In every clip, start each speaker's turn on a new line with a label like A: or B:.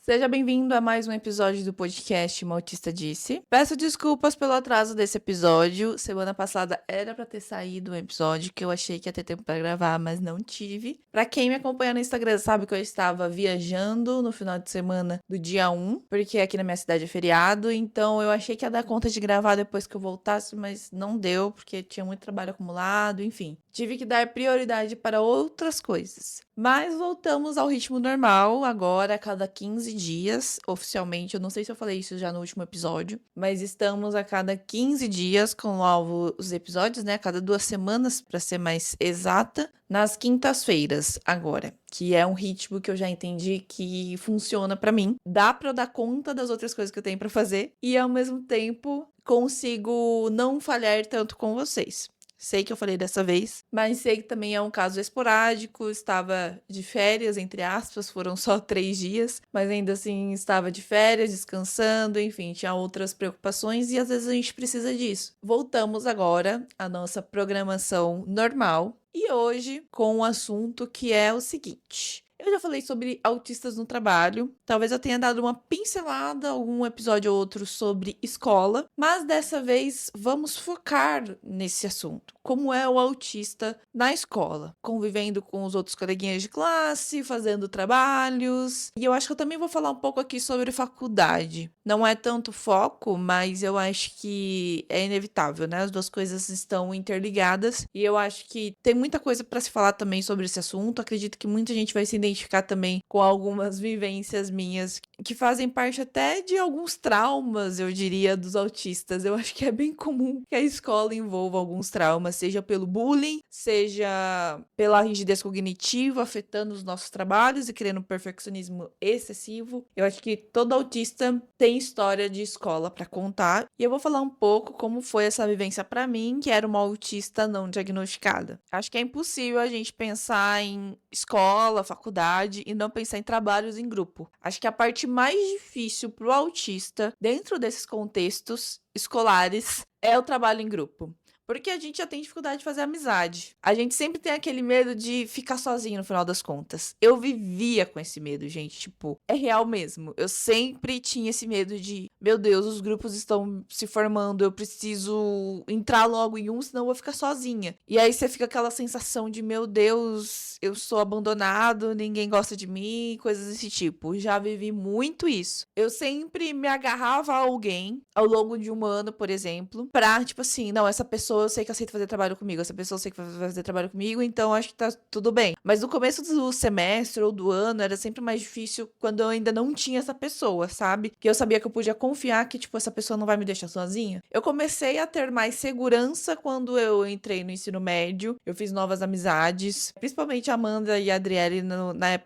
A: Seja bem-vindo a mais um episódio do podcast Uma Autista Disse. Peço desculpas pelo atraso desse episódio. Semana passada era pra ter saído um episódio que eu achei que ia ter tempo pra gravar, mas não tive. Pra quem me acompanha no Instagram sabe que eu estava viajando no final de semana do dia 1, porque aqui na minha cidade é feriado, então eu achei que ia dar conta de gravar depois que eu voltasse, mas não deu, porque tinha muito trabalho acumulado, enfim. Tive que dar prioridade para outras coisas. Mas voltamos ao ritmo normal, agora a cada 15 dias, oficialmente. Eu não sei se eu falei isso já no último episódio, mas estamos a cada 15 dias com novos episódios, né? A cada 2 semanas, para ser mais exata, nas quintas-feiras agora. Que é um ritmo que eu já entendi que funciona para mim. Dá para eu dar conta das outras coisas que eu tenho para fazer e ao mesmo tempo consigo não falhar tanto com vocês. Sei que eu falei dessa vez, mas sei que também é um caso esporádico. Estava de férias, entre aspas, foram só 3 dias, mas ainda assim estava de férias, descansando, enfim, tinha outras preocupações e às vezes a gente precisa disso. Voltamos agora à nossa programação normal e hoje com um assunto que é o seguinte. Eu já falei sobre autistas no trabalho, talvez eu tenha dado uma pincelada, algum episódio ou outro sobre escola, mas dessa vez vamos focar nesse assunto. Como é o autista na escola, convivendo com os outros coleguinhas de classe, fazendo trabalhos. E eu acho que eu também vou falar um pouco aqui sobre faculdade. Não é tanto foco, mas eu acho que é inevitável, né? As duas coisas estão interligadas e eu acho que tem muita coisa para se falar também sobre esse assunto. Acredito que muita gente vai se identificar também com algumas vivências minhas que fazem parte até de alguns traumas, eu diria, dos autistas. Eu acho que é bem comum que a escola envolva alguns traumas, seja pelo bullying, seja pela rigidez cognitiva afetando os nossos trabalhos e criando um perfeccionismo excessivo. Eu acho que todo autista tem história de escola para contar e eu vou falar um pouco como foi essa vivência para mim, que era uma autista não diagnosticada. Acho que é impossível a gente pensar em escola, faculdade e não pensar em trabalhos em grupo. Acho que a parte mais difícil para o autista, dentro desses contextos escolares, é o trabalho em grupo. Porque a gente já tem dificuldade de fazer amizade. A gente sempre tem aquele medo de ficar sozinho no final das contas. Eu vivia com esse medo, gente. Tipo, é real mesmo. Eu sempre tinha esse medo de, meu Deus, os grupos estão se formando, eu preciso entrar logo em um, senão eu vou ficar sozinha. E aí você fica aquela sensação de, meu Deus, eu sou abandonado, ninguém gosta de mim, coisas desse tipo. Já vivi muito isso. Eu sempre me agarrava a alguém ao longo de um ano, por exemplo, pra, tipo assim, não, essa pessoa eu sei que aceita fazer trabalho comigo, essa pessoa eu sei que vai fazer trabalho comigo, então acho que tá tudo bem. Mas no começo do semestre ou do ano era sempre mais difícil quando eu ainda não tinha essa pessoa, sabe? Que eu sabia que eu podia confiar que, tipo, essa pessoa não vai me deixar sozinha. Eu comecei a ter mais segurança quando eu entrei no ensino médio, eu fiz novas amizades, principalmente a Amanda e a Adriele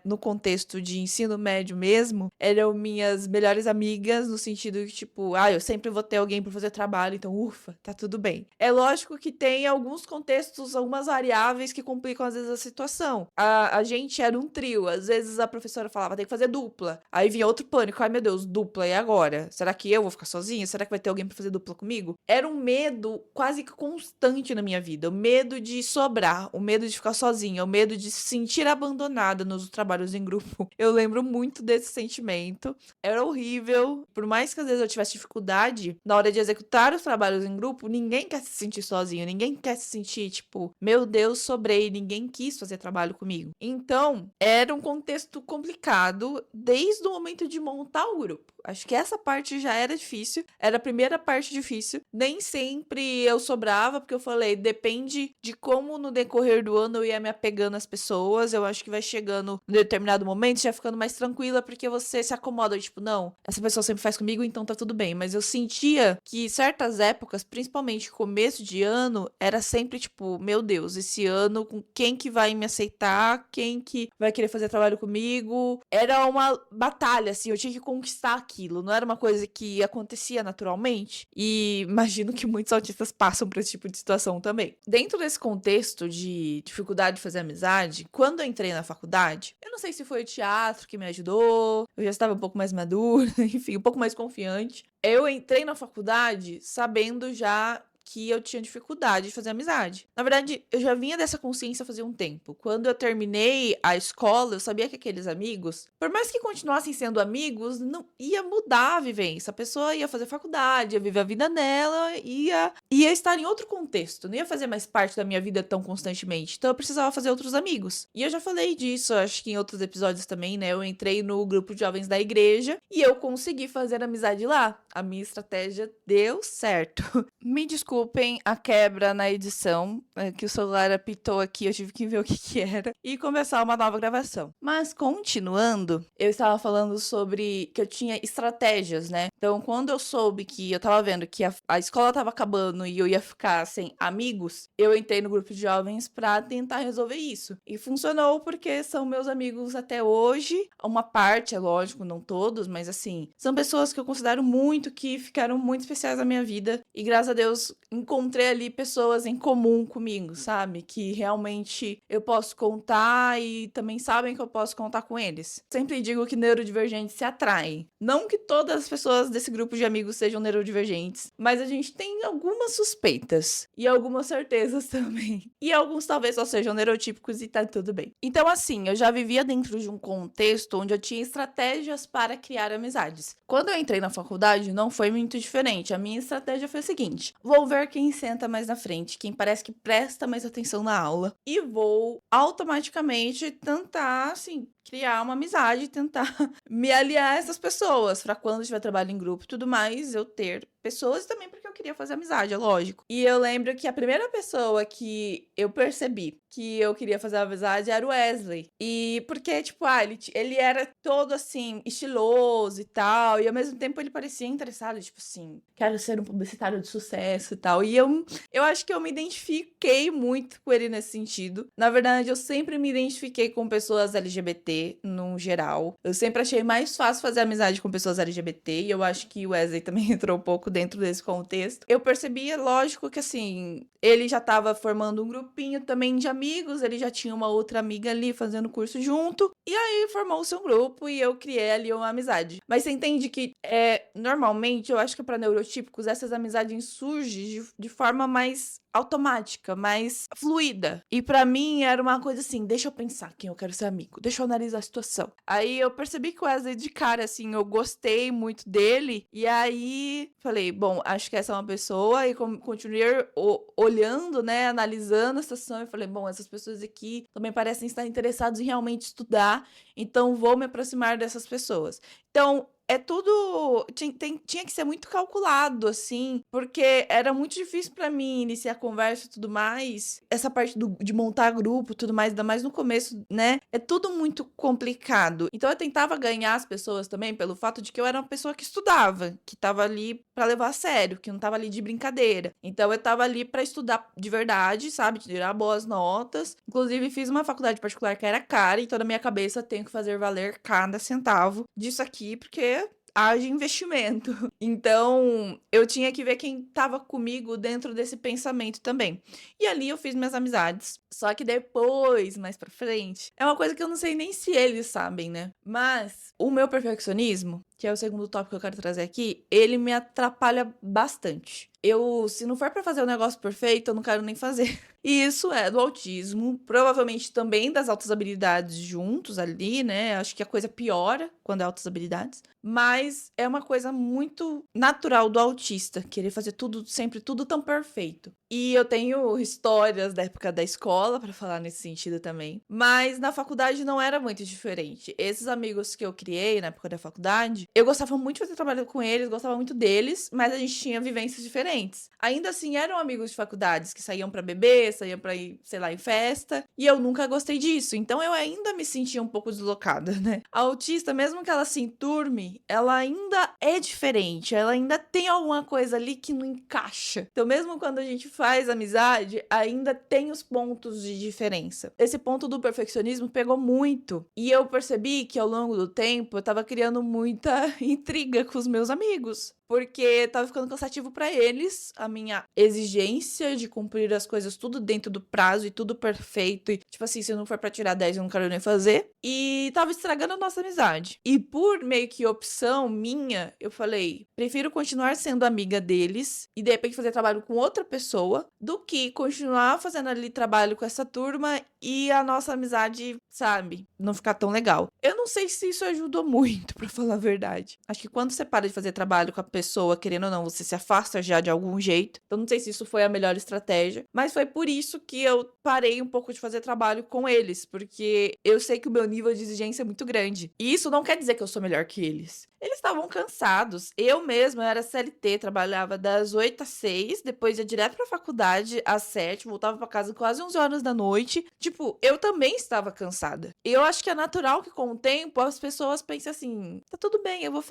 A: no contexto de ensino médio mesmo, eram minhas melhores amigas, no sentido que, tipo, eu sempre vou ter alguém pra fazer trabalho, então, ufa, tá tudo bem. É lógico que tem alguns contextos, algumas variáveis que complicam às vezes a situação. A gente era um trio, às vezes a professora falava, tem que fazer dupla. Aí vinha outro pânico, ai meu Deus, dupla, e agora? Será que eu vou ficar sozinha? Será que vai ter alguém pra fazer dupla comigo? Era um medo quase que constante na minha vida, o medo de sobrar, o medo de ficar sozinha, o medo de se sentir abandonada nos trabalhos em grupo. Eu lembro muito desse sentimento. Era horrível, por mais que às vezes eu tivesse dificuldade na hora de executar os trabalhos em grupo, ninguém quer se sentir sozinho, ninguém quer se sentir tipo, meu Deus, sobrei, ninguém quis fazer trabalho comigo. Então, era um contexto complicado desde o momento de montar o grupo. Acho que essa parte já era difícil, era a primeira parte difícil. Nem sempre eu sobrava, porque eu falei, depende de como no decorrer do ano eu ia me apegando às pessoas. Eu acho que vai chegando em determinado momento, já ficando mais tranquila, porque você se acomoda, tipo, não, essa pessoa sempre faz comigo, então tá tudo bem. Mas eu sentia que certas épocas, principalmente começo de ano, era sempre tipo, meu Deus, esse ano, com quem que vai me aceitar, quem que vai querer fazer trabalho comigo. Era uma batalha, assim, eu tinha que conquistar aquilo, não era uma coisa que acontecia naturalmente. E imagino que muitos autistas passam por esse tipo de situação também. Dentro desse contexto de dificuldade de fazer amizade, quando eu entrei na faculdade, eu não sei se foi o teatro que me ajudou, eu já estava um pouco mais madura, enfim, um pouco mais confiante. Eu entrei na faculdade sabendo já que eu tinha dificuldade de fazer amizade. Na verdade, eu já vinha dessa consciência fazia um tempo. Quando eu terminei a escola, eu sabia que aqueles amigos, por mais que continuassem sendo amigos, não ia mudar a vivência. A pessoa ia fazer faculdade, ia viver a vida dela, ia estar em outro contexto, não ia fazer mais parte da minha vida tão constantemente. Então eu precisava fazer outros amigos. E eu já falei disso, acho que em outros episódios também, né? Eu entrei no grupo de jovens da igreja e eu consegui fazer amizade lá. A minha estratégia deu certo. Me desculpem a quebra na edição, que o celular apitou aqui, eu tive que ver o que era e começar uma nova gravação. Mas continuando, eu estava falando sobre que eu tinha estratégias, né? Então, quando eu soube que eu tava vendo que a escola tava acabando e eu ia ficar sem amigos, eu entrei no grupo de jovens pra tentar resolver isso. E funcionou porque são meus amigos até hoje. Uma parte, é lógico, não todos, mas assim, são pessoas que eu considero muito, que ficaram muito especiais na minha vida. E graças a Deus, encontrei ali pessoas em comum comigo, sabe? Que realmente eu posso contar e também sabem que eu posso contar com eles. Sempre digo que neurodivergentes se atraem. Não que todas as pessoas desse grupo de amigos sejam neurodivergentes, mas a gente tem algumas suspeitas e algumas certezas também. E alguns talvez só sejam neurotípicos e tá tudo bem. Então, assim, eu já vivia dentro de um contexto onde eu tinha estratégias para criar amizades. Quando eu entrei na faculdade, não foi muito diferente. A minha estratégia foi a seguinte: vou ver quem senta mais na frente, quem parece que presta mais atenção na aula, e vou automaticamente tentar, assim, criar uma amizade, tentar me aliar a essas pessoas, pra quando tiver trabalho em grupo e tudo mais, eu ter pessoas, e também porque eu queria fazer amizade, é lógico. E eu lembro que a primeira pessoa que eu percebi que eu queria fazer amizade era o Wesley. E porque, tipo, ele era todo, assim, estiloso e tal, e ao mesmo tempo ele parecia interessado, tipo assim, quero ser um publicitário de sucesso e tal. E eu acho que eu me identifiquei muito com ele nesse sentido. Na verdade, eu sempre me identifiquei com pessoas LGBT, no geral. Eu sempre achei mais fácil fazer amizade com pessoas LGBT, e eu acho que o Wesley também entrou um pouco dentro desse contexto. Eu percebia, lógico, que assim, ele já tava formando um grupinho também de amigos, ele já tinha uma outra amiga ali fazendo curso junto, e aí formou-se um grupo e eu criei ali uma amizade. Mas você entende que, normalmente, eu acho que para neurotípicos, essas amizades surgem de forma mais automática, mais fluida. E pra mim era uma coisa assim, deixa eu pensar quem eu quero ser amigo, deixa eu analisar a situação. Aí eu percebi que o Wesley de cara, assim, eu gostei muito dele, e aí falei, bom, acho que essa é uma pessoa, e continuei olhando, né, analisando a situação, e falei, bom, essas pessoas aqui também parecem estar interessadas em realmente estudar, então vou me aproximar dessas pessoas. Então, tudo. Tinha que ser muito calculado, assim, porque era muito difícil pra mim iniciar a conversa e tudo mais. Essa parte de montar grupo e tudo mais, ainda mais no começo, né? É tudo muito complicado. Então eu tentava ganhar as pessoas também pelo fato de que eu era uma pessoa que estudava, que tava ali pra levar a sério, que não tava ali de brincadeira. Então eu tava ali pra estudar de verdade, sabe? Tirar boas notas. Inclusive, fiz uma faculdade particular que era cara, então na minha cabeça tenho que fazer valer cada centavo disso aqui, porque haja investimento. Então, eu tinha que ver quem tava comigo dentro desse pensamento também. E ali eu fiz minhas amizades. Só que depois, mais pra frente, é uma coisa que eu não sei nem se eles sabem, né? Mas o meu perfeccionismo, que é o segundo tópico que eu quero trazer aqui, ele me atrapalha bastante. Se não for pra fazer o negócio perfeito, eu não quero nem fazer. E isso é do autismo, provavelmente também das altas habilidades juntos ali, né? Acho que a coisa piora quando é altas habilidades. Mas é uma coisa muito natural do autista, querer fazer tudo, sempre tudo tão perfeito. E eu tenho histórias da época da escola pra falar nesse sentido também. Mas na faculdade não era muito diferente. Esses amigos que eu criei na época da faculdade, eu gostava muito de fazer trabalho com eles, gostava muito deles, mas a gente tinha vivências diferentes. Ainda assim, eram amigos de faculdades que saíam pra beber, saíam pra ir, sei lá, em festa, e eu nunca gostei disso. Então eu ainda me sentia um pouco deslocada, né? A autista, mesmo que ela se enturme, ela ainda é diferente, ela ainda tem alguma coisa ali que não encaixa. Então mesmo quando a gente faz amizade, ainda tem os pontos de diferença. Esse ponto do perfeccionismo pegou muito. E eu percebi que ao longo do tempo eu tava criando muita intriga com os meus amigos. Porque tava ficando cansativo pra eles, a minha exigência de cumprir as coisas tudo dentro do prazo e tudo perfeito. E, tipo assim, se não for pra tirar 10, eu não quero nem fazer. E tava estragando a nossa amizade. E por meio que opção minha, eu falei, prefiro continuar sendo amiga deles e de repente fazer trabalho com outra pessoa do que continuar fazendo ali trabalho com essa turma e a nossa amizade, sabe, não ficar tão legal. Eu não sei se isso ajudou muito, pra falar a verdade. Acho que quando você para de fazer trabalho com a pessoa, querendo ou não, você se afasta já de algum jeito. Então não sei se isso foi a melhor estratégia, mas foi por isso que eu parei um pouco de fazer trabalho com eles, porque eu sei que o meu nível de exigência é muito grande. E isso não quer dizer que eu sou melhor que eles. Eles estavam cansados. Eu mesma era CLT, trabalhava das 8 às 6, depois ia direto pra faculdade às 7, voltava pra casa quase 11 horas da noite. Tipo, eu também estava cansada. E eu acho que é natural que com o tempo as pessoas pensem assim, tá tudo bem, eu vou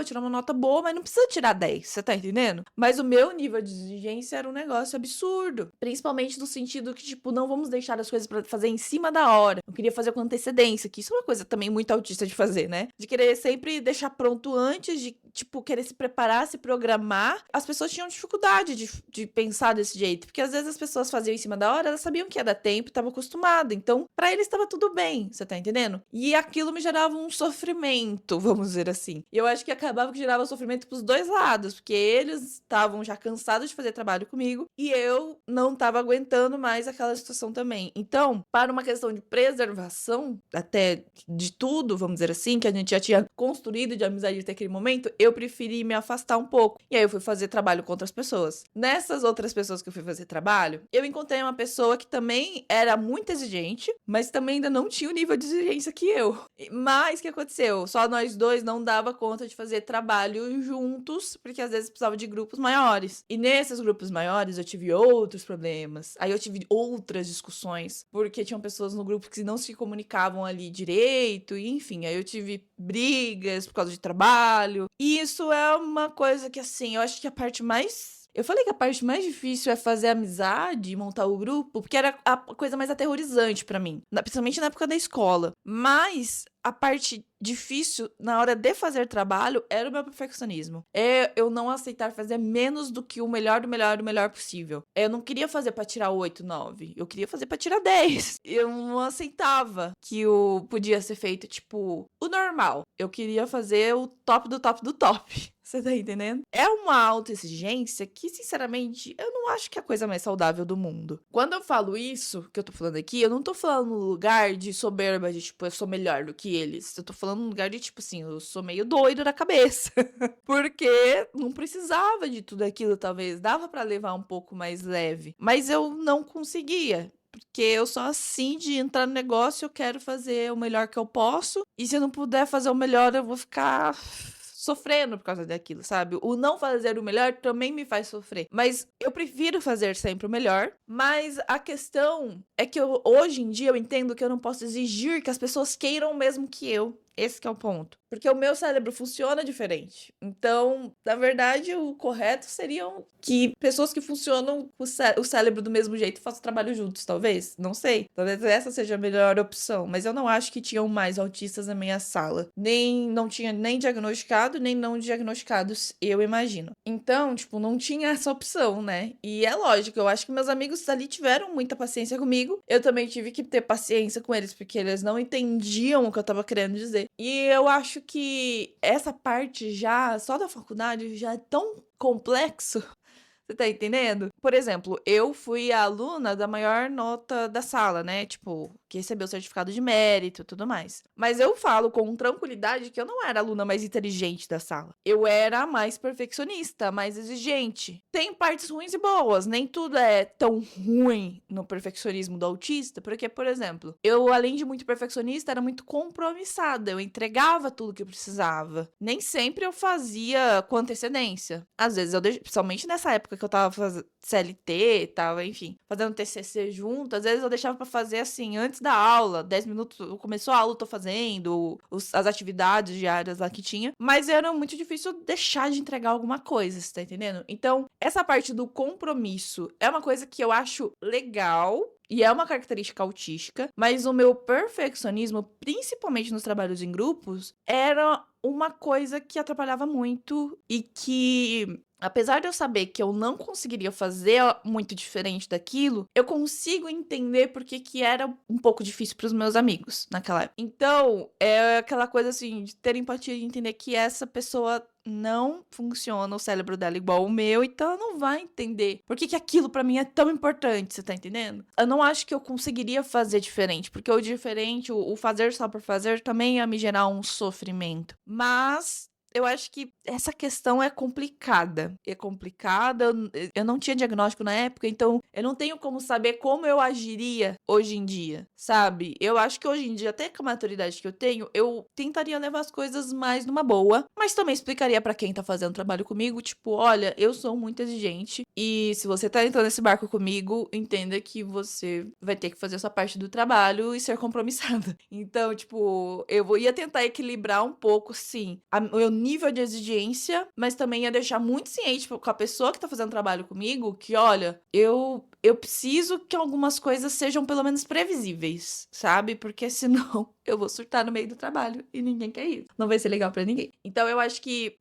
A: tirar uma nota boa, mas não precisa tirar 10, você tá entendendo? Mas o meu nível de exigência era um negócio absurdo. Principalmente no sentido que, tipo, não vamos deixar as coisas pra fazer em cima da hora. Eu queria fazer com antecedência, que isso é uma coisa também muito autista de fazer, né? De querer sempre deixar pronto antes de, tipo, querer se preparar, se programar. As pessoas tinham dificuldade de pensar desse jeito, porque às vezes as pessoas faziam em cima da hora, elas sabiam que ia dar tempo, estavam acostumadas, então pra eles estava tudo bem, você tá entendendo? E aquilo me gerava um sofrimento, vamos dizer assim. E eu acho que acabava que gerava sofrimento pros dois lados, porque eles estavam já cansados de fazer trabalho comigo e eu não tava aguentando mais aquela situação também. Então, para uma questão de preservação, até de tudo, vamos dizer assim, que a gente já tinha construído de amizade até aquele momento, eu preferi me afastar um pouco. E aí eu fui fazer trabalho com outras pessoas. Nessas outras pessoas que eu fui fazer trabalho, eu encontrei uma pessoa que também era muito exigente, mas também ainda não tinha o nível de exigência que eu. Mas o que aconteceu? Só nós dois não dava conta de fazer trabalho juntos, porque às vezes precisava de grupos maiores. E nesses grupos maiores eu tive outros problemas. Aí eu tive outras discussões, porque tinham pessoas no grupo que não se comunicavam ali direito, e enfim, aí eu tive brigas por causa de trabalho. E isso é uma coisa que, assim, eu acho que a parte mais... Eu falei que a parte mais difícil é fazer amizade e montar o grupo, porque era a coisa mais aterrorizante pra mim, principalmente na época da escola. Mas a parte difícil na hora de fazer trabalho era o meu perfeccionismo. É eu não aceitar fazer menos do que o melhor do melhor do melhor possível. Eu não queria fazer pra tirar 8, 9. Eu queria fazer pra tirar 10. Eu não aceitava que o podia ser feito, tipo, o normal. Eu queria fazer o top do top do top. Você tá entendendo? É uma autoexigência que, sinceramente, eu não acho que é a coisa mais saudável do mundo. Quando eu falo isso, que eu tô falando aqui, eu não tô falando no lugar de soberba, de tipo, eu sou melhor do que eles. Eu tô falando no lugar de tipo assim, eu sou meio doido da cabeça. Porque não precisava de tudo aquilo, talvez. Dava pra levar um pouco mais leve. Mas eu não conseguia. Porque eu sou assim de entrar no negócio, eu quero fazer o melhor que eu posso. E se eu não puder fazer o melhor, eu vou ficar sofrendo por causa daquilo, sabe? O não fazer o melhor também me faz sofrer. Mas eu prefiro fazer sempre o melhor. Mas a questão é que hoje em dia eu entendo que eu não posso exigir que as pessoas queiram o mesmo que eu. Esse que é o ponto. Porque o meu cérebro funciona diferente. Então, na verdade, o correto seriam que pessoas que funcionam com o cérebro do mesmo jeito façam trabalho juntos, talvez. Não sei. Talvez essa seja a melhor opção. Mas eu não acho que tinham mais autistas na minha sala. Não tinha nem diagnosticado, nem não diagnosticados, eu imagino. Então, tipo, não tinha essa opção, né? E é lógico, eu acho que meus amigos ali tiveram muita paciência comigo. Eu também tive que ter paciência com eles, porque eles não entendiam o que eu tava querendo dizer. E eu acho que essa parte já, só da faculdade, já é tão complexo. Você tá entendendo? Por exemplo, eu fui a aluna da maior nota da sala, né? Tipo, que recebeu o certificado de mérito e tudo mais. Mas eu falo com tranquilidade que eu não era a aluna mais inteligente da sala. Eu era a mais perfeccionista, a mais exigente. Tem partes ruins e boas, nem tudo é tão ruim no perfeccionismo do autista, porque, por exemplo, eu, além de muito perfeccionista, era muito compromissada. Eu entregava tudo que eu precisava. Nem sempre eu fazia com antecedência. Às vezes, principalmente nessa época época que eu tava fazendo CLT e tal, enfim, fazendo TCC junto, às vezes eu deixava pra fazer assim, antes da aula, 10 minutos, começou a aula, eu tô fazendo, as atividades diárias lá que tinha, mas era muito difícil deixar de entregar alguma coisa, você tá entendendo? Então, essa parte do compromisso é uma coisa que eu acho legal, e é uma característica autística, mas o meu perfeccionismo, principalmente nos trabalhos em grupos, era uma coisa que atrapalhava muito e que, apesar de eu saber que eu não conseguiria fazer muito diferente daquilo, eu consigo entender porque que era um pouco difícil para os meus amigos naquela época. Então, é aquela coisa assim, de ter empatia e entender que essa pessoa não funciona o cérebro dela igual o meu, então ela não vai entender por que aquilo pra mim é tão importante, você tá entendendo? Eu não acho que eu conseguiria fazer diferente, porque o diferente, o fazer só por fazer, também ia me gerar um sofrimento. Mas eu acho que essa questão é complicada. É complicada, eu não tinha diagnóstico na época, então eu não tenho como saber como eu agiria hoje em dia, sabe? Eu acho que hoje em dia, até com a maturidade que eu tenho, eu tentaria levar as coisas mais numa boa, mas também explicaria pra quem tá fazendo trabalho comigo, tipo, olha, eu sou muito exigente e se você tá entrando nesse barco comigo, entenda que você vai ter que fazer a sua parte do trabalho e ser compromissada. Então, tipo, ia tentar equilibrar um pouco, sim, o nível de exigência, mas também ia deixar muito ciente com a pessoa que tá fazendo trabalho comigo que, olha, eu preciso que algumas coisas sejam pelo menos previsíveis, sabe? Porque senão eu vou surtar no meio do trabalho e ninguém quer isso. Não vai ser legal pra ninguém. Então eu acho que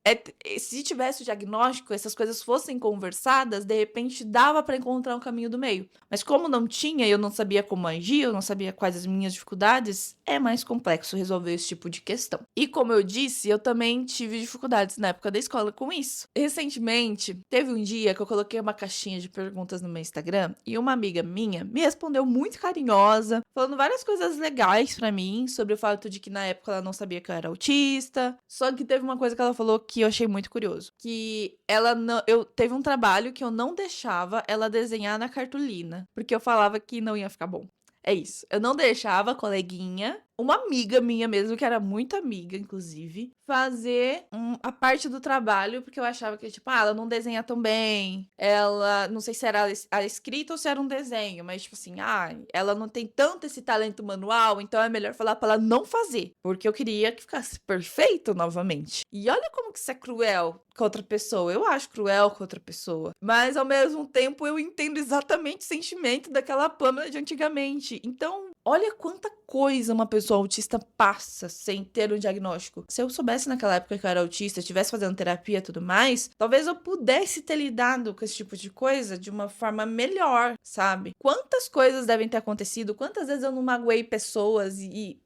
A: se tivesse o diagnóstico, essas coisas fossem conversadas, de repente dava pra encontrar um caminho do meio. Mas como não tinha, eu não sabia como agir, eu não sabia quais as minhas dificuldades, é mais complexo resolver esse tipo de questão. E como eu disse, eu também tive dificuldades na época da escola com isso. Recentemente, teve um dia que eu coloquei uma caixinha de perguntas no meu Instagram e uma amiga minha me respondeu muito carinhosa, falando várias coisas legais pra mim, sobre o fato de que na época ela não sabia que eu era autista. Só que teve uma coisa que ela falou que eu achei muito curioso, que ela não, teve um trabalho que eu não deixava ela desenhar na cartolina, porque eu falava que não ia ficar bom. É isso. Eu não deixava a coleguinha, uma amiga minha mesmo, que era muito amiga, inclusive, fazer a parte do trabalho, porque eu achava que, tipo, ela não desenha tão bem, ela, não sei se era a escrita ou se era um desenho, mas, tipo assim, ela não tem tanto esse talento manual, então é melhor falar pra ela não fazer, porque eu queria que ficasse perfeito novamente. E olha como que isso é cruel com outra pessoa. Eu acho cruel com outra pessoa, mas ao mesmo tempo eu entendo exatamente o sentimento daquela Pamela de antigamente. Então, olha quanta coisa uma pessoa autista passa sem ter um diagnóstico. Se eu soubesse naquela época que eu era autista, estivesse fazendo terapia e tudo mais, talvez eu pudesse ter lidado com esse tipo de coisa de uma forma melhor, sabe? Quantas coisas devem ter acontecido, quantas vezes eu não magoei pessoas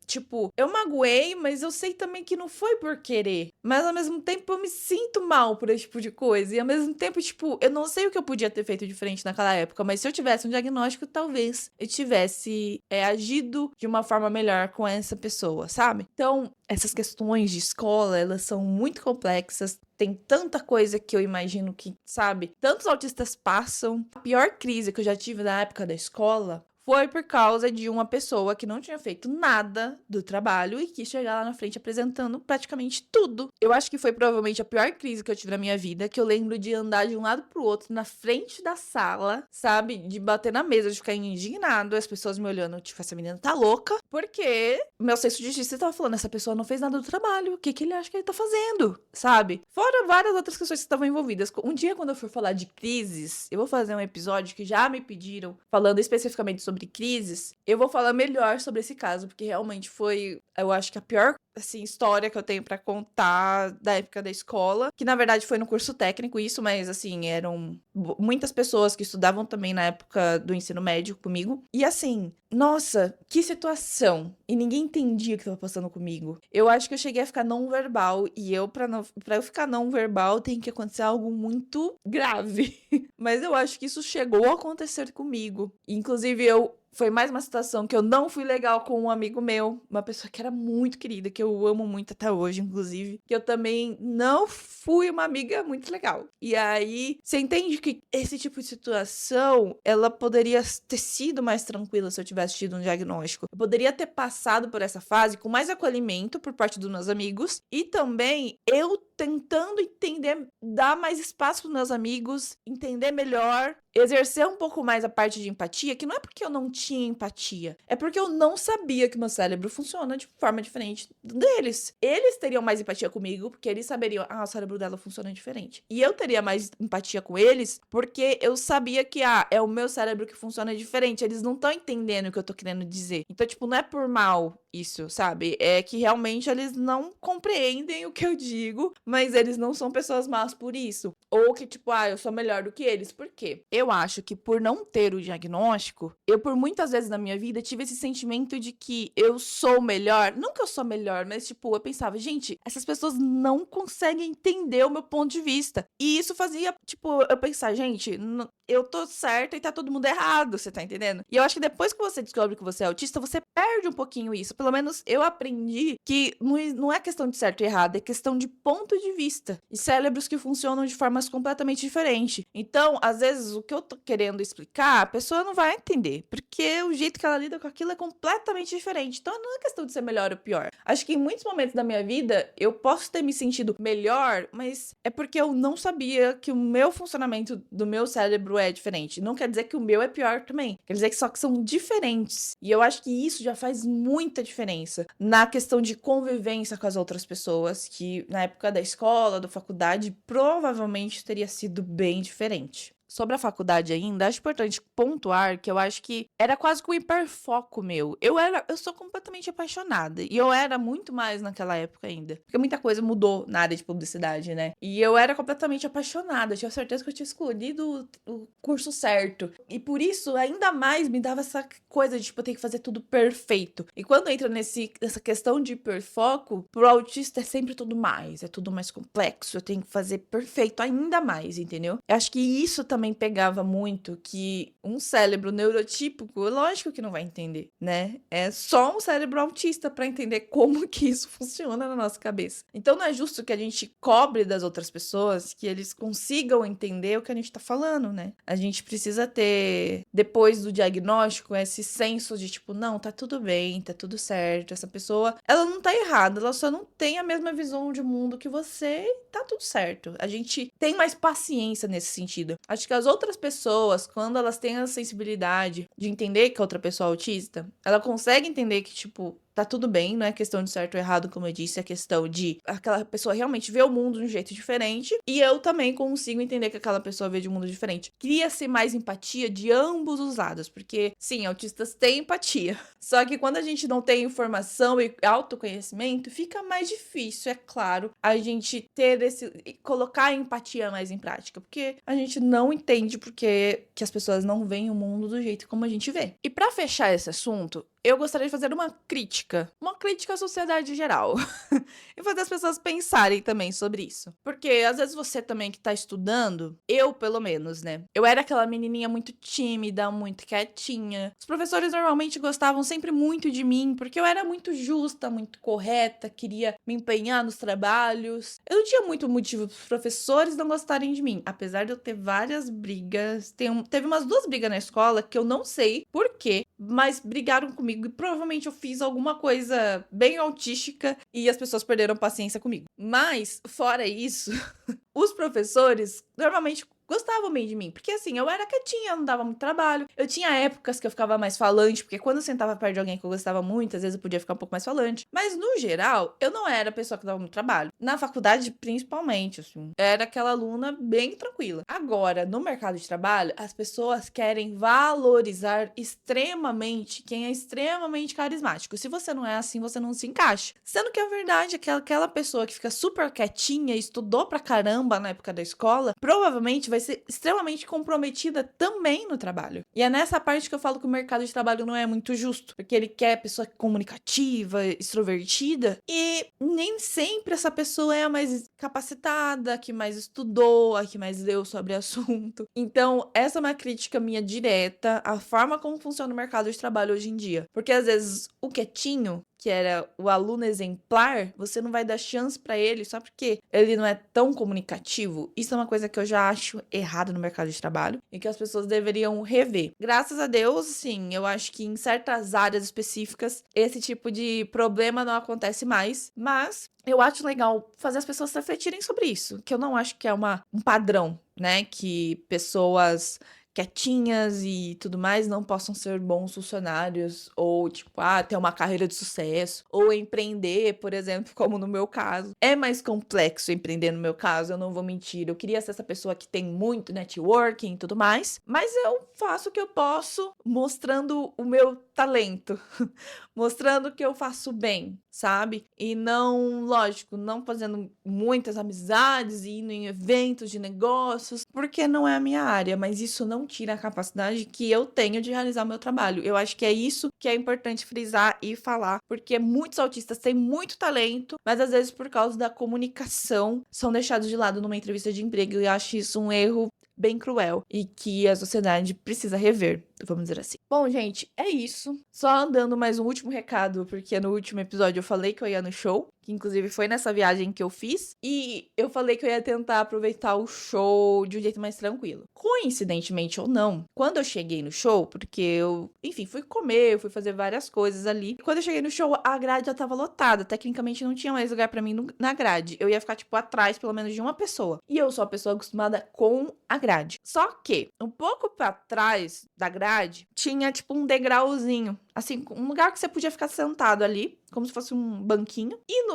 A: tipo, eu magoei, mas eu sei também que não foi por querer. Mas ao mesmo tempo eu me sinto mal por esse tipo de coisa. E ao mesmo tempo, tipo, eu não sei o que eu podia ter feito diferente naquela época, mas se eu tivesse um diagnóstico, talvez eu tivesse agido de uma forma melhor com essa pessoa, sabe? Então, essas questões de escola, elas são muito complexas. Tem tanta coisa que eu imagino que, sabe, tantos autistas passam. A pior crise que eu já tive na época da escola foi por causa de uma pessoa que não tinha feito nada do trabalho e quis chegar lá na frente apresentando praticamente tudo. Eu acho que foi provavelmente a pior crise que eu tive na minha vida, que eu lembro de andar de um lado pro outro na frente da sala, sabe? De bater na mesa, de ficar indignado, as pessoas me olhando, tipo, essa menina tá louca, porque meu senso de justiça tava falando, essa pessoa não fez nada do trabalho, o que que ele acha que ele tá fazendo, sabe? Fora várias outras questões que estavam envolvidas. Um dia, quando eu for falar de crises, eu vou fazer um episódio que já me pediram, falando especificamente sobre crises, eu vou falar melhor sobre esse caso, porque realmente foi, eu acho que a pior, assim, história que eu tenho pra contar da época da escola, que na verdade foi no curso técnico isso, mas assim, eram muitas pessoas que estudavam também na época do ensino médio comigo, e assim, nossa, que situação, e ninguém entendia o que tava passando comigo. Eu acho que eu cheguei a ficar não verbal, e pra eu ficar não verbal tem que acontecer algo muito grave, mas eu acho que isso chegou a acontecer comigo, inclusive foi mais uma situação que eu não fui legal com um amigo meu, uma pessoa que era muito querida, que eu amo muito até hoje, inclusive, que eu também não fui uma amiga muito legal. E aí, você entende que esse tipo de situação, ela poderia ter sido mais tranquila se eu tivesse tido um diagnóstico. Eu poderia ter passado por essa fase com mais acolhimento por parte dos meus amigos e também eu tentando entender, dar mais espaço pros meus amigos, entender melhor, exercer um pouco mais a parte de empatia, que não é porque eu não tinha empatia, é porque eu não sabia que meu cérebro funciona de forma diferente deles. Eles teriam mais empatia comigo, porque eles saberiam, o cérebro dela funciona diferente. E eu teria mais empatia com eles, porque eu sabia que, é o meu cérebro que funciona diferente. Eles não estão entendendo o que eu tô querendo dizer. Então, tipo, não é por mal isso, sabe? É que realmente eles não compreendem o que eu digo, mas eles não são pessoas más por isso. Ou que, tipo, eu sou melhor do que eles. Por quê? Eu acho que por não ter o diagnóstico, eu por muitas vezes na minha vida tive esse sentimento de que eu sou melhor. Não que eu sou melhor, mas, tipo, eu pensava, gente, essas pessoas não conseguem entender o meu ponto de vista. E isso fazia, tipo, eu pensar, gente, eu tô certa e tá todo mundo errado, você tá entendendo? E eu acho que depois que você descobre que você é autista, você perde um pouquinho isso. Pelo menos eu aprendi que não é questão de certo e errado, é questão de ponto de vista. E cérebros que funcionam de formas completamente diferentes. Então, às vezes, o que eu tô querendo explicar, a pessoa não vai entender. Porque o jeito que ela lida com aquilo é completamente diferente. Então, não é questão de ser melhor ou pior. Acho que em muitos momentos da minha vida, eu posso ter me sentido melhor, mas é porque eu não sabia que o meu funcionamento do meu cérebro é diferente. Não quer dizer que o meu é pior também. Quer dizer que só que são diferentes. E eu acho que isso já faz muita diferença na questão de convivência com as outras pessoas, que na época da escola, da faculdade, provavelmente teria sido bem diferente. Sobre a faculdade ainda, acho importante pontuar que eu acho que era quase que um hiperfoco meu. Eu sou completamente apaixonada. E eu era muito mais naquela época ainda. Porque muita coisa mudou na área de publicidade, né? E eu era completamente apaixonada. Eu tinha certeza que eu tinha escolhido o curso certo. E por isso, ainda mais me dava essa coisa de, tipo, eu ter que fazer tudo perfeito. E quando entra nessa questão de hiperfoco, pro autista é sempre tudo mais. É tudo mais complexo. Eu tenho que fazer perfeito ainda mais, entendeu? Eu acho que isso também pegava muito, que um cérebro neurotípico, lógico que não vai entender, né? É só um cérebro autista para entender como que isso funciona na nossa cabeça. Então não é justo que a gente cobre das outras pessoas que eles consigam entender o que a gente tá falando, né? A gente precisa ter, depois do diagnóstico, esse senso de tipo, não, tá tudo bem, tá tudo certo, essa pessoa, ela não tá errada, ela só não tem a mesma visão de mundo que você e tá tudo certo. A gente tem mais paciência nesse sentido. Acho que as outras pessoas, quando elas têm a sensibilidade de entender que a outra pessoa é autista, ela consegue entender que, tipo, tá tudo bem, não é questão de certo ou errado, como eu disse, é questão de aquela pessoa realmente ver o mundo de um jeito diferente, e eu também consigo entender que aquela pessoa vê de um mundo diferente. Cria-se mais empatia de ambos os lados, porque, sim, autistas têm empatia, só que quando a gente não tem informação e autoconhecimento, fica mais difícil, é claro, a gente colocar a empatia mais em prática, porque a gente não entende porque que as pessoas não veem o mundo do jeito como a gente vê. E pra fechar esse assunto, eu gostaria de fazer uma crítica à sociedade geral. E fazer as pessoas pensarem também sobre isso. Porque às vezes você também que tá estudando, eu pelo menos, né? Eu era aquela menininha muito tímida, muito quietinha. Os professores normalmente gostavam sempre muito de mim, porque eu era muito justa, muito correta, queria me empenhar nos trabalhos. Eu não tinha muito motivo pros professores não gostarem de mim, apesar de eu ter várias brigas. Teve umas 2 brigas na escola que eu não sei por quê, mas brigaram comigo e provavelmente eu fiz alguma coisa bem autística e as pessoas perderam paciência comigo. Mas, fora isso, os professores normalmente gostavam bem de mim, porque assim, eu era quietinha, eu não dava muito trabalho. Eu tinha épocas que eu ficava mais falante, porque quando eu sentava perto de alguém que eu gostava muito, às vezes eu podia ficar um pouco mais falante. Mas no geral, eu não era a pessoa que dava muito trabalho. Na faculdade, principalmente, assim, eu era aquela aluna bem tranquila. Agora, no mercado de trabalho, as pessoas querem valorizar extremamente quem é extremamente carismático. Se você não é assim, você não se encaixa. Sendo que a verdade é que aquela pessoa que fica super quietinha e estudou pra caramba na época da escola, provavelmente vai ser extremamente comprometida também no trabalho. E é nessa parte que eu falo que o mercado de trabalho não é muito justo, porque ele quer pessoa comunicativa, extrovertida, e nem sempre essa pessoa é a mais capacitada, a que mais estudou, a que mais leu sobre o assunto. Então, essa é uma crítica minha direta à forma como funciona o mercado de trabalho hoje em dia. Porque às vezes o quietinho que era o aluno exemplar, você não vai dar chance pra ele só porque ele não é tão comunicativo. Isso é uma coisa que eu já acho errado no mercado de trabalho e que as pessoas deveriam rever. Graças a Deus, sim, eu acho que em certas áreas específicas esse tipo de problema não acontece mais, mas eu acho legal fazer as pessoas refletirem sobre isso, que eu não acho que é um padrão, né, que pessoas quietinhas e tudo mais não possam ser bons funcionários ou, tipo, ter uma carreira de sucesso ou empreender, por exemplo, como no meu caso. É mais complexo empreender no meu caso, eu não vou mentir. Eu queria ser essa pessoa que tem muito networking e tudo mais, mas eu faço o que eu posso mostrando o meu talento, mostrando que eu faço bem, sabe? E não, lógico, não fazendo muitas amizades e indo em eventos de negócios, porque não é a minha área, mas isso não tira a capacidade que eu tenho de realizar o meu trabalho. Eu acho que é isso que é importante frisar e falar, porque muitos autistas têm muito talento, mas às vezes por causa da comunicação são deixados de lado numa entrevista de emprego, e eu acho isso um erro bem cruel e que a sociedade precisa rever, vamos dizer assim. Bom, gente, é isso. Só dando mais um último recado, porque no último episódio eu falei que eu ia no show, que inclusive foi nessa viagem que eu fiz, e eu falei que eu ia tentar aproveitar o show de um jeito mais tranquilo. Coincidentemente ou não, quando eu cheguei no show, porque eu, enfim, fui comer, fui fazer várias coisas ali. Quando eu cheguei no show, a grade já tava lotada. Tecnicamente não tinha mais lugar pra mim na grade. Eu ia ficar, tipo, atrás pelo menos de uma pessoa. E eu sou a pessoa acostumada com a grade. Só que, um pouco pra trás da grade, tinha, tipo, um degrauzinho. Assim, um lugar que você podia ficar sentado ali, como se fosse um banquinho. E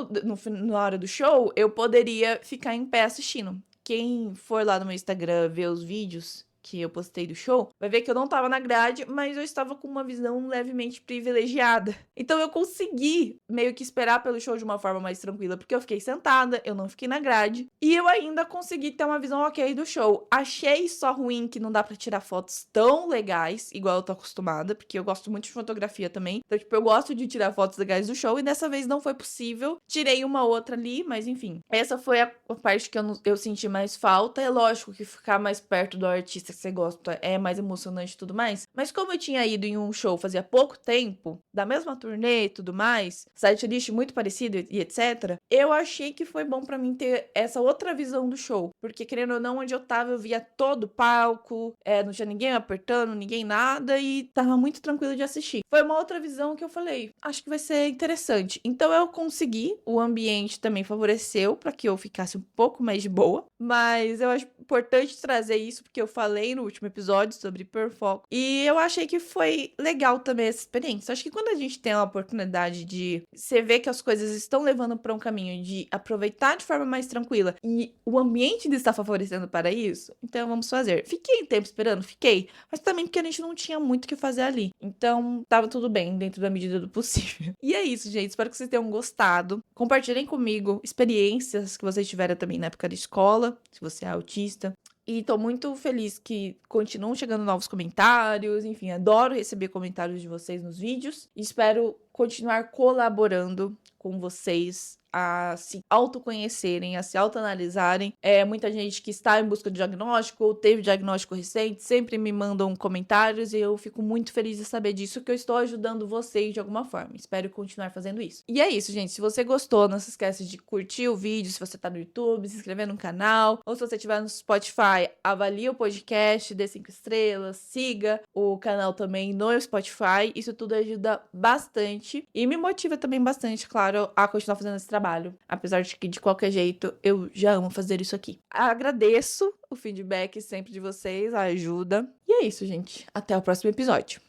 A: na hora do show, eu poderia ficar em pé assistindo. Quem for lá no meu Instagram ver os vídeos que eu postei do show, vai ver que eu não tava na grade, mas eu estava com uma visão levemente privilegiada. Então eu consegui meio que esperar pelo show de uma forma mais tranquila, porque eu fiquei sentada, eu não fiquei na grade, e eu ainda consegui ter uma visão ok do show. Achei só ruim que não dá pra tirar fotos tão legais, igual eu tô acostumada, porque eu gosto muito de fotografia também. Então, tipo, eu gosto de tirar fotos legais do show, e dessa vez não foi possível. Tirei uma outra ali, mas enfim. Essa foi a parte que eu senti mais falta. É lógico que ficar mais perto do artista que você gosta é mais emocionante e tudo mais, mas como eu tinha ido em um show fazia pouco tempo, da mesma turnê e tudo mais, setlist muito parecido e etc, eu achei que foi bom pra mim ter essa outra visão do show, porque querendo ou não, onde eu tava eu via todo o palco, não tinha ninguém apertando, ninguém nada, e tava muito tranquilo de assistir. Foi uma outra visão que eu falei, acho que vai ser interessante. Então eu consegui, o ambiente também favoreceu pra que eu ficasse um pouco mais de boa, mas eu acho importante trazer isso porque eu falei no último episódio sobre hiperfoco. E eu achei que foi legal também essa experiência. Acho que quando a gente tem a oportunidade de você ver que as coisas estão levando para um caminho de aproveitar de forma mais tranquila e o ambiente está favorecendo para isso, então vamos fazer. Fiquei um tempo esperando, fiquei, mas também porque a gente não tinha muito o que fazer ali. Então tava tudo bem dentro da medida do possível. E é isso, gente. Espero que vocês tenham gostado. Compartilhem comigo experiências que vocês tiveram também na época de escola, se você é autista. E tô muito feliz que continuam chegando novos comentários. Enfim, adoro receber comentários de vocês nos vídeos. Espero continuar colaborando com vocês a se autoconhecerem, a se autoanalisarem. Muita gente que está em busca de diagnóstico ou teve diagnóstico recente sempre me mandam comentários e eu fico muito feliz de saber disso, que eu estou ajudando vocês de alguma forma. Espero continuar fazendo isso. E é isso, gente. Se você gostou, não se esquece de curtir o vídeo, se você tá no YouTube, se inscrever no canal, ou se você estiver no Spotify, avalie o podcast, dê 5 estrelas, siga o canal também no Spotify. Isso tudo ajuda bastante e me motiva também bastante, claro, a continuar fazendo esse trabalho. Apesar de que, de qualquer jeito, eu já amo fazer isso aqui. Agradeço o feedback sempre de vocês, a ajuda. E é isso, gente. Até o próximo episódio.